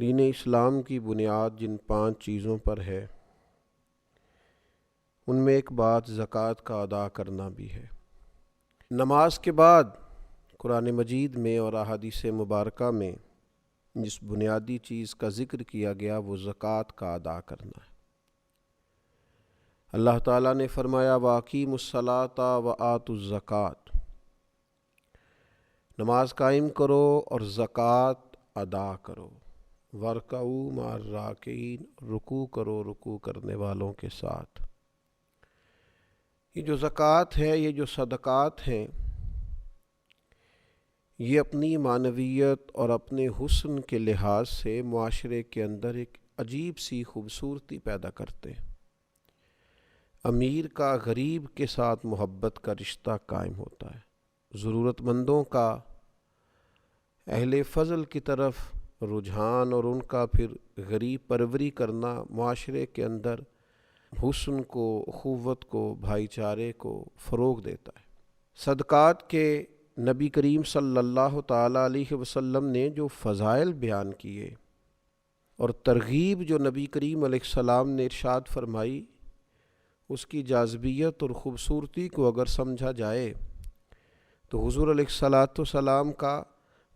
دین اسلام کی بنیاد جن 5 چیزوں پر ہے ان میں ایک بات زکوٰۃ کا ادا کرنا بھی ہے۔ نماز کے بعد قرآن مجید میں اور احادیث مبارکہ میں جس بنیادی چیز کا ذکر کیا گیا وہ زکوٰۃ کا ادا کرنا ہے۔ اللہ تعالیٰ نے فرمایا وَأَقِیمُوا الصَّلَاةَ وَآتُوا الزَّکَاۃَ، نماز قائم کرو اور زکوٰۃ ادا کرو۔ وَارْکَعُوا مَعَ الرَّاکعِینَ، رکوع کرو رکوع کرنے والوں کے ساتھ۔ یہ جو زکوٰۃ ہے، یہ جو صدقات ہیں، یہ اپنی معنویت اور اپنے حسن کے لحاظ سے معاشرے کے اندر ایک عجیب سی خوبصورتی پیدا کرتے ہیں۔ امیر کا غریب کے ساتھ محبت کا رشتہ قائم ہوتا ہے، ضرورت مندوں کا اہل فضل کی طرف رجحان اور ان کا پھر غریب پروری کرنا معاشرے کے اندر حسن کو، اخوت کو، بھائی چارے کو فروغ دیتا ہے۔ صدقات کے نبی کریم صلی اللہ تعالیٰ علیہ وسلم نے جو فضائل بیان کیے اور ترغیب جو نبی کریم علیہ السلام نے ارشاد فرمائی، اس کی جاذبیت اور خوبصورتی کو اگر سمجھا جائے تو حضور علیہ السلام کا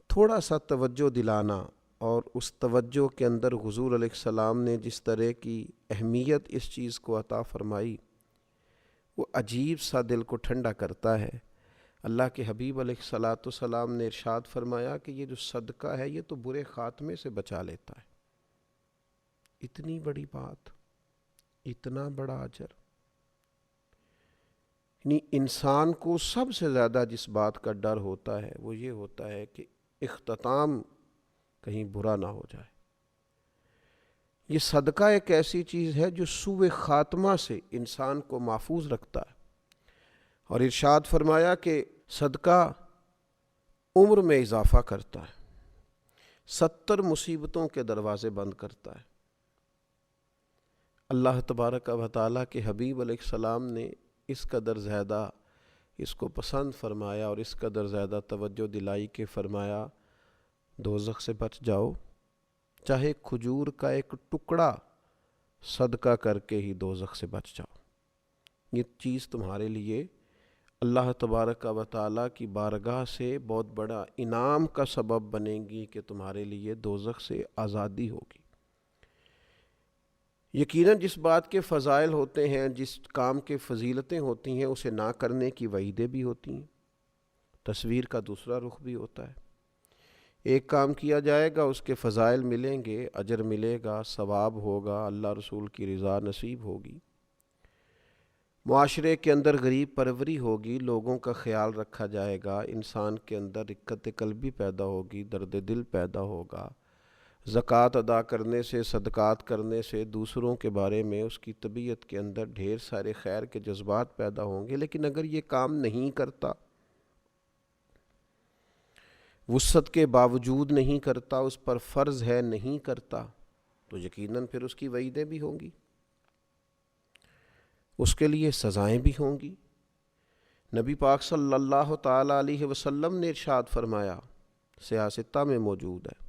تھوڑا سا توجہ دلانا اور اس توجہ کے اندر حضور علیہ السلام نے جس طرح کی اہمیت اس چیز کو عطا فرمائی وہ عجیب سا دل کو ٹھنڈا کرتا ہے۔ اللہ کے حبیب علیہ السلام نے ارشاد فرمایا کہ یہ جو صدقہ ہے یہ تو برے خاتمے سے بچا لیتا ہے۔ اتنی بڑی بات، اتنا بڑا اجر، یعنی انسان کو سب سے زیادہ جس بات کا ڈر ہوتا ہے وہ یہ ہوتا ہے کہ اختتام کہیں برا نہ ہو جائے۔ یہ صدقہ ایک ایسی چیز ہے جو سوء خاتمہ سے انسان کو محفوظ رکھتا ہے، اور ارشاد فرمایا کہ صدقہ عمر میں اضافہ کرتا ہے، 70 مصیبتوں کے دروازے بند کرتا ہے۔ اللہ تبارک و تعالیٰ کے حبیب علیہ السلام نے اس قدر زیادہ اس کو پسند فرمایا اور اس قدر زیادہ توجہ دلائی کہ فرمایا دوزخ سے بچ جاؤ، چاہے کھجور کا ایک ٹکڑا صدقہ کر کے ہی دوزخ سے بچ جاؤ۔ یہ چیز تمہارے لیے اللہ تبارک و تعالیٰ کی بارگاہ سے بہت بڑا انعام کا سبب بنے گی کہ تمہارے لیے دوزخ سے آزادی ہوگی۔ یقیناً جس بات کے فضائل ہوتے ہیں، جس کام کے فضیلتیں ہوتی ہیں، اسے نہ کرنے کی وعیدیں بھی ہوتی ہیں۔ تصویر کا دوسرا رخ بھی ہوتا ہے، ایک کام کیا جائے گا، اس کے فضائل ملیں گے، اجر ملے گا، ثواب ہوگا، اللہ رسول کی رضا نصیب ہوگی، معاشرے کے اندر غریب پروری ہوگی، لوگوں کا خیال رکھا جائے گا، انسان کے اندر رقت قلبی پیدا ہوگی، درد دل پیدا ہوگا، زکوٰۃ ادا کرنے سے، صدقات کرنے سے دوسروں کے بارے میں اس کی طبیعت کے اندر ڈھیر سارے خیر کے جذبات پیدا ہوں گے۔ لیکن اگر یہ کام نہیں کرتا، وسعت کے باوجود نہیں کرتا، اس پر فرض ہے نہیں کرتا، تو یقیناً پھر اس کی وعیدیں بھی ہوں گی، اس کے لیے سزائیں بھی ہوں گی۔ نبی پاک صلی اللہ تعالیٰ علیہ وسلم نے ارشاد فرمایا، سیاستہ میں موجود ہے،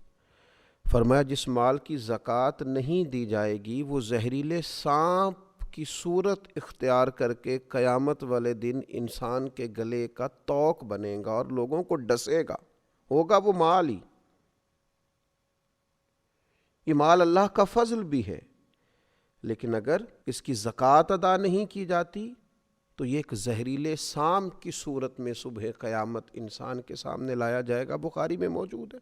فرمایا جس مال کی زکوٰۃ نہیں دی جائے گی وہ زہریلے سانپ کی صورت اختیار کر کے قیامت والے دن انسان کے گلے کا توق بنے گا اور لوگوں کو ڈسے گا، ہوگا وہ مال ہی۔ یہ مال اللہ کا فضل بھی ہے، لیکن اگر اس کی زکوٰۃ ادا نہیں کی جاتی تو یہ ایک زہریلے سانپ کی صورت میں صبح قیامت انسان کے سامنے لایا جائے گا۔ بخاری میں موجود ہے۔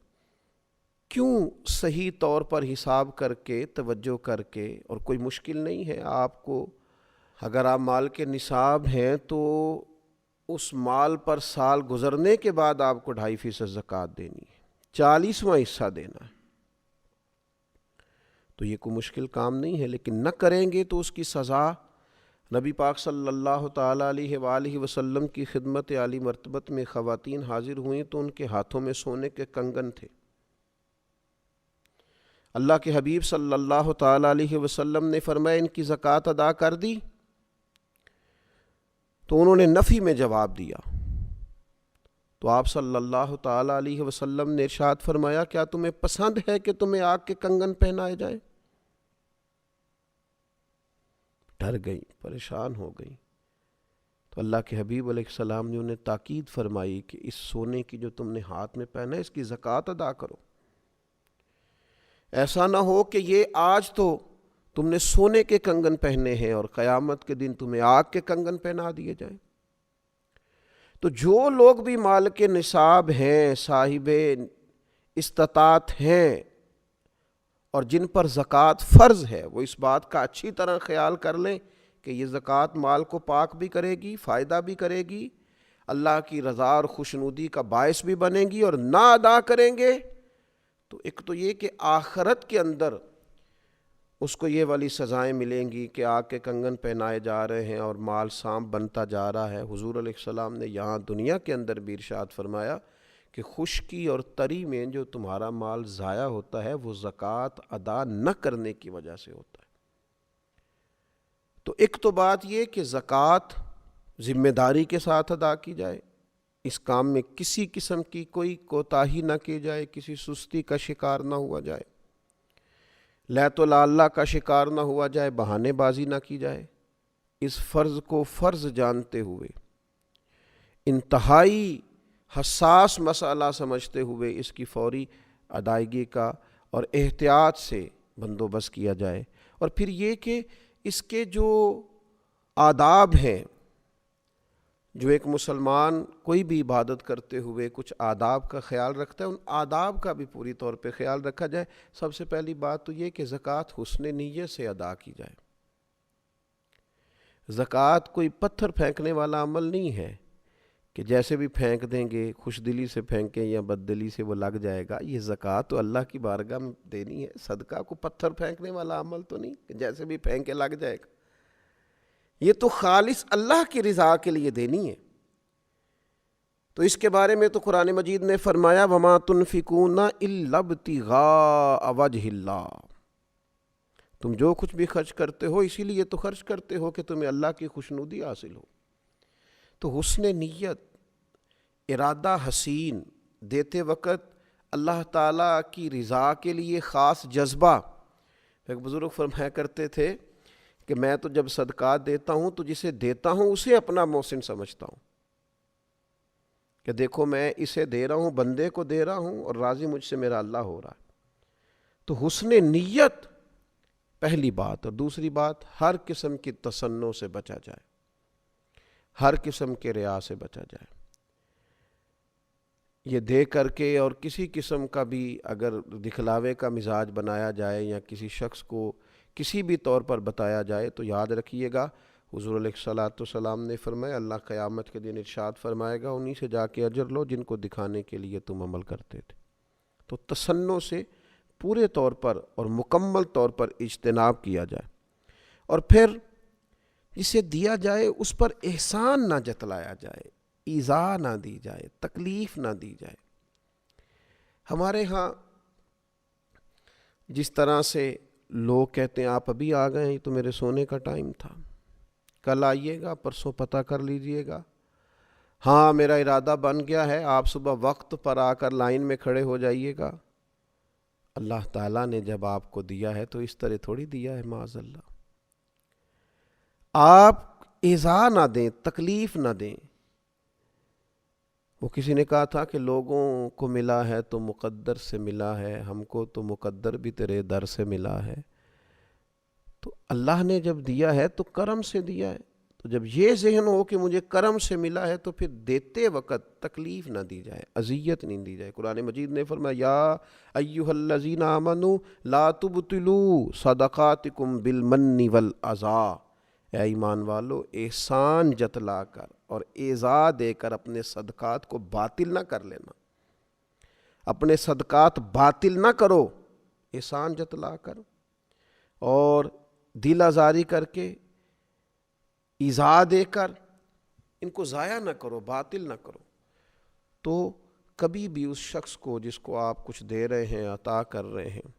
کیوں صحیح طور پر حساب کر کے، توجہ کر کے، اور کوئی مشکل نہیں ہے آپ کو، اگر آپ مال کے نصاب ہیں تو اس مال پر سال گزرنے کے بعد آپ کو 2.5% زکوٰۃ دینی ہے، 40واں حصہ دینا ہے، تو یہ کوئی مشکل کام نہیں ہے۔ لیکن نہ کریں گے تو اس کی سزا، نبی پاک صلی اللہ تعالیٰ علیہ وآلہ وسلم کی خدمت عالی مرتبت میں خواتین حاضر ہوئیں تو ان کے ہاتھوں میں سونے کے کنگن تھے۔ اللہ کے حبیب صلی اللہ تعالیٰ علیہ وسلم نے فرمایا ان کی زکوٰۃ ادا کر دی؟ تو انہوں نے نفی میں جواب دیا، تو آپ صلی اللہ تعالیٰ علیہ وسلم نے ارشاد فرمایا کیا تمہیں پسند ہے کہ تمہیں آگ کے کنگن پہنائے جائیں؟ ڈر گئی، پریشان ہو گئی. تو اللہ کے حبیب علیہ السلام نے انہیں تاکید فرمائی کہ اس سونے کی جو تم نے ہاتھ میں پہنا ہے اس کی زکوٰۃ ادا کرو. ایسا نہ ہو کہ یہ آج تو تم نے سونے کے کنگن پہنے ہیں اور قیامت کے دن تمہیں آگ کے کنگن پہنا دیے جائیں. تو جو لوگ بھی مالک نصاب ہیں، صاحب استطاعت ہیں اور جن پر زکوٰۃ فرض ہے، وہ اس بات کا اچھی طرح خیال کر لیں کہ یہ زکوٰۃ مال کو پاک بھی کرے گی، فائدہ بھی کرے گی، اللہ کی رضا اور خوشنودی کا باعث بھی بنے گی. اور نہ ادا کریں گے تو ایک تو یہ کہ آخرت کے اندر اس کو یہ والی سزائیں ملیں گی کہ آگ کے کنگن پہنائے جا رہے ہیں اور مال سانپ بنتا جا رہا ہے. حضور علیہ السلام نے یہاں دنیا کے اندر بھی ارشاد فرمایا کہ خشکی اور تری میں جو تمہارا مال ضائع ہوتا ہے وہ زکوٰۃ ادا نہ کرنے کی وجہ سے ہوتا ہے. تو ایک تو بات یہ کہ زکوٰۃ ذمہ داری کے ساتھ ادا کی جائے، اس کام میں کسی قسم کی کوئی کوتاہی نہ کی جائے، کسی سستی کا شکار نہ ہوا جائے، لیت و لالا کا شکار نہ ہوا جائے، بہانے بازی نہ کی جائے. اس فرض کو فرض جانتے ہوئے، انتہائی حساس مسئلہ سمجھتے ہوئے اس کی فوری ادائیگی کا اور احتیاط سے بندوبست کیا جائے. اور پھر یہ کہ اس کے جو آداب ہیں، جو ایک مسلمان کوئی بھی عبادت کرتے ہوئے کچھ آداب کا خیال رکھتا ہے، ان آداب کا بھی پوری طور پہ خیال رکھا جائے. سب سے پہلی بات تو یہ کہ زکوٰۃ حسن نیت سے ادا کی جائے. زکوٰۃ کوئی پتھر پھینکنے والا عمل نہیں ہے کہ جیسے بھی پھینک دیں گے، خوش دلی سے پھینکیں یا بد دلی سے وہ لگ جائے گا. یہ زکوٰۃ تو اللہ کی بارگاہ میں دینی ہے. صدقہ کو پتھر پھینکنے والا عمل تو نہیں کہ جیسے بھی پھینکے لگ جائے گا. یہ تو خالص اللہ کی رضا کے لیے دینی ہے. تو اس کے بارے میں تو قرآن مجید نے فرمایا وَمَا تُنْفِقُونَ إِلَّا ابْتِغَاءَ وَجْهِ اللَّهِ. تم جو کچھ بھی خرچ کرتے ہو اسی لیے تو خرچ کرتے ہو کہ تمہیں اللہ کی خوشنودی حاصل ہو. تو حسن نیت، ارادہ حسین، دیتے وقت اللہ تعالیٰ کی رضا کے لیے خاص جذبہ. ایک بزرگ فرمایا کرتے تھے کہ میں تو جب صدقات دیتا ہوں تو جسے دیتا ہوں اسے اپنا محسن سمجھتا ہوں کہ دیکھو میں اسے دے رہا ہوں، بندے کو دے رہا ہوں اور راضی مجھ سے میرا اللہ ہو رہا ہے. تو حسن نیت پہلی بات. اور دوسری بات، ہر قسم کی تصنع سے بچا جائے، ہر قسم کے ریا سے بچا جائے. یہ دے کر کے اور کسی قسم کا بھی اگر دکھلاوے کا مزاج بنایا جائے یا کسی شخص کو کسی بھی طور پر بتایا جائے تو یاد رکھیے گا حضور علیہ السلام نے فرمایا اللہ قیامت کے دن ارشاد فرمائے گا انہی سے جا کے اجر لو جن کو دکھانے کے لیے تم عمل کرتے تھے. تو تصنع سے پورے طور پر اور مکمل طور پر اجتناب کیا جائے. اور پھر جسے دیا جائے اس پر احسان نہ جتلایا جائے، ایذا نہ دی جائے، تکلیف نہ دی جائے. ہمارے ہاں جس طرح سے لوگ کہتے ہیں آپ ابھی آ گئے ہیں، تو میرے سونے کا ٹائم تھا، کل آئیے گا، پرسوں پتہ کر لیجئے گا. ہاں میرا ارادہ بن گیا ہے، آپ صبح وقت پر آ کر لائن میں کھڑے ہو جائیے گا. اللہ تعالیٰ نے جب آپ کو دیا ہے تو اس طرح تھوڑی دیا ہے معاذ اللہ. آپ ایذا نہ دیں، تکلیف نہ دیں. وہ کسی نے کہا تھا کہ لوگوں کو ملا ہے تو مقدر سے ملا ہے، ہم کو تو مقدر بھی تیرے در سے ملا ہے. تو اللہ نے جب دیا ہے تو کرم سے دیا ہے. تو جب یہ ذہن ہو کہ مجھے کرم سے ملا ہے تو پھر دیتے وقت تکلیف نہ دی جائے، اذیت نہیں دی جائے. قرآن مجید نے فرمایا یا ایھا الذین آمنوا لا تبطلوا صدقاتکم بالمن والعذا. اے ایمان والو، احسان جتلا کر اور ایذا دے کر اپنے صدقات کو باطل نہ کر لینا. اپنے صدقات باطل نہ کرو، احسان جتلا کر اور دل آزاری کر کے ایذا دے کر ان کو ضائع نہ کرو، باطل نہ کرو. تو کبھی بھی اس شخص کو جس کو آپ کچھ دے رہے ہیں، عطا کر رہے ہیں،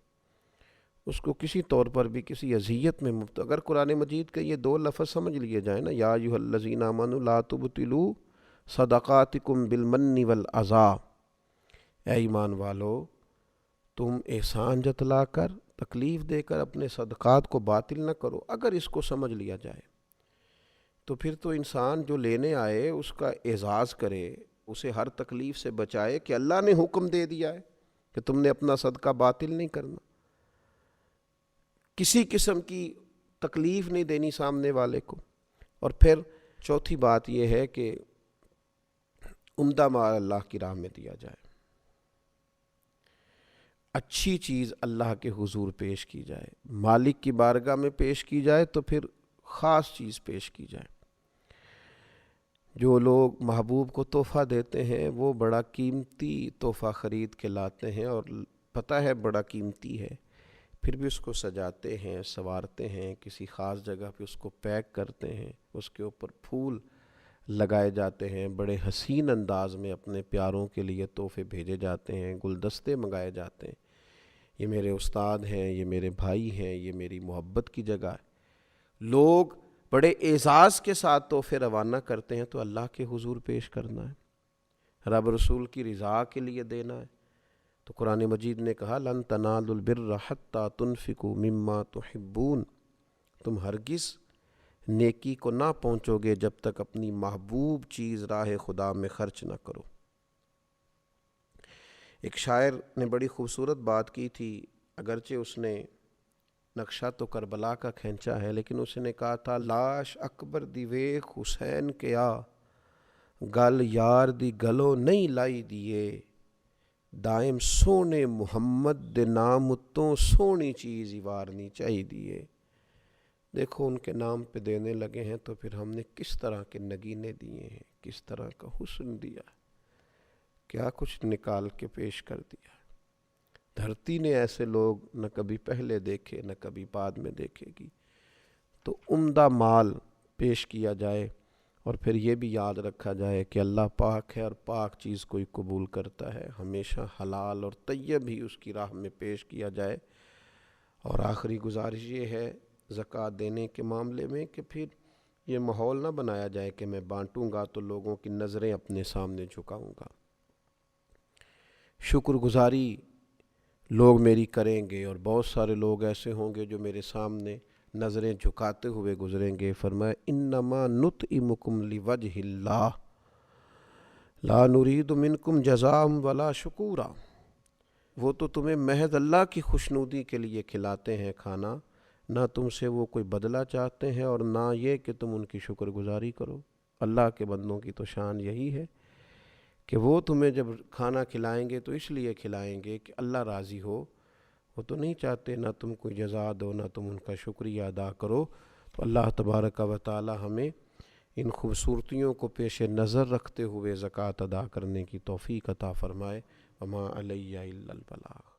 اس کو کسی طور پر بھی کسی اذیت میں مبتلا. اگر قرآن مجید کے یہ دو لفظ سمجھ لیے جائیں نا، یا ایھا الذین آمنوا لا تبطلوا صدقاتکم بالمن والعزا، اے ایمان والو تم احسان جتلا کر، تکلیف دے کر اپنے صدقات کو باطل نہ کرو۔ اگر اس کو سمجھ لیا جائے تو پھر تو انسان جو لینے آئے اس کا اعزاز کرے، اسے ہر تکلیف سے بچائے کہ اللہ نے حکم دے دیا ہے کہ تم نے اپنا صدقہ باطل نہیں کرنا، کسی قسم کی تکلیف نہیں دینی سامنے والے کو۔ اور پھر چوتھی بات یہ ہے کہ عمدہ مال اللہ کی راہ میں دیا جائے، اچھی چیز اللہ کے حضور پیش کی جائے، مالک کی بارگاہ میں پیش کی جائے تو پھر خاص چیز پیش کی جائے۔ جو لوگ محبوب کو تحفہ دیتے ہیں وہ بڑا قیمتی تحفہ خرید کے لاتے ہیں اور پتہ ہے بڑا قیمتی ہے، پھر بھی اس کو سجاتے ہیں، سنوارتے ہیں، کسی خاص جگہ پہ اس کو پیک کرتے ہیں، اس کے اوپر پھول لگائے جاتے ہیں، بڑے حسین انداز میں اپنے پیاروں کے لیے تحفے بھیجے جاتے ہیں، گلدستے منگائے جاتے ہیں۔ یہ میرے استاد ہیں، یہ میرے بھائی ہیں، یہ میری محبت کی جگہ ہے۔ لوگ بڑے اعزاز کے ساتھ تحفے روانہ کرتے ہیں تو اللہ کے حضور پیش کرنا ہے، رب رسول کی رضا کے لیے دینا ہے۔ تو قرآن مجید نے کہا لن تنالوا البر حتی تنفقوا مما تحبون، تم ہرگز نیکی کو نہ پہنچو گے جب تک اپنی محبوب چیز راہ خدا میں خرچ نہ کرو۔ ایک شاعر نے بڑی خوبصورت بات کی تھی، اگرچہ اس نے نقشہ تو کربلا کا کھینچا ہے، لیکن اس نے کہا تھا لاش اکبر دی ویکھ حسین کیا، گل یار دی گلو نہیں لائی دیے، دائم سونے محمد دے نام اتوں سونی چیز ہی وارنی چاہی دیے۔ دیکھو ان کے نام پہ دینے لگے ہیں تو پھر ہم نے کس طرح کے نگینے دیے ہیں، کس طرح کا حسن دیا، کیا کچھ نکال کے پیش کر دیا۔ دھرتی نے ایسے لوگ نہ کبھی پہلے دیکھے نہ کبھی بعد میں دیکھے گی۔ تو عمدہ مال پیش کیا جائے، اور پھر یہ بھی یاد رکھا جائے کہ اللہ پاک ہے اور پاک چیز کوئی قبول کرتا ہے، ہمیشہ حلال اور طیب ہی اس کی راہ میں پیش کیا جائے۔ اور آخری گزارش یہ ہے زکوٰۃ دینے کے معاملے میں کہ پھر یہ ماحول نہ بنایا جائے کہ میں بانٹوں گا تو لوگوں کی نظریں اپنے سامنے جھکاؤں گا۔ شکر گزاری لوگ میری کریں گے اور بہت سارے لوگ ایسے ہوں گے جو میرے سامنے نظریں جھکاتے ہوئے گزریں گے۔ فرمایا انما نطعمکم لوجہ اللہ لا نرید منکم جزاء ولا شکورا، وہ تو تمہیں محض اللہ کی خوشنودی کے لیے کھلاتے ہیں کھانا، نہ تم سے وہ کوئی بدلہ چاہتے ہیں اور نہ یہ کہ تم ان کی شکر گزاری کرو۔ اللہ کے بندوں کی تو شان یہی ہے کہ وہ تمہیں جب کھانا کھلائیں گے تو اس لیے کھلائیں گے کہ اللہ راضی ہو، وہ تو نہیں چاہتے نہ تم کوئی جزا دو نہ تم ان کا شکریہ ادا کرو۔ تو اللہ تبارک و تعالی ہمیں ان خوبصورتیوں کو پیش نظر رکھتے ہوئے زکوٰۃ ادا کرنے کی توفیق عطا فرمائے۔ وما علیہ الا البلاغ۔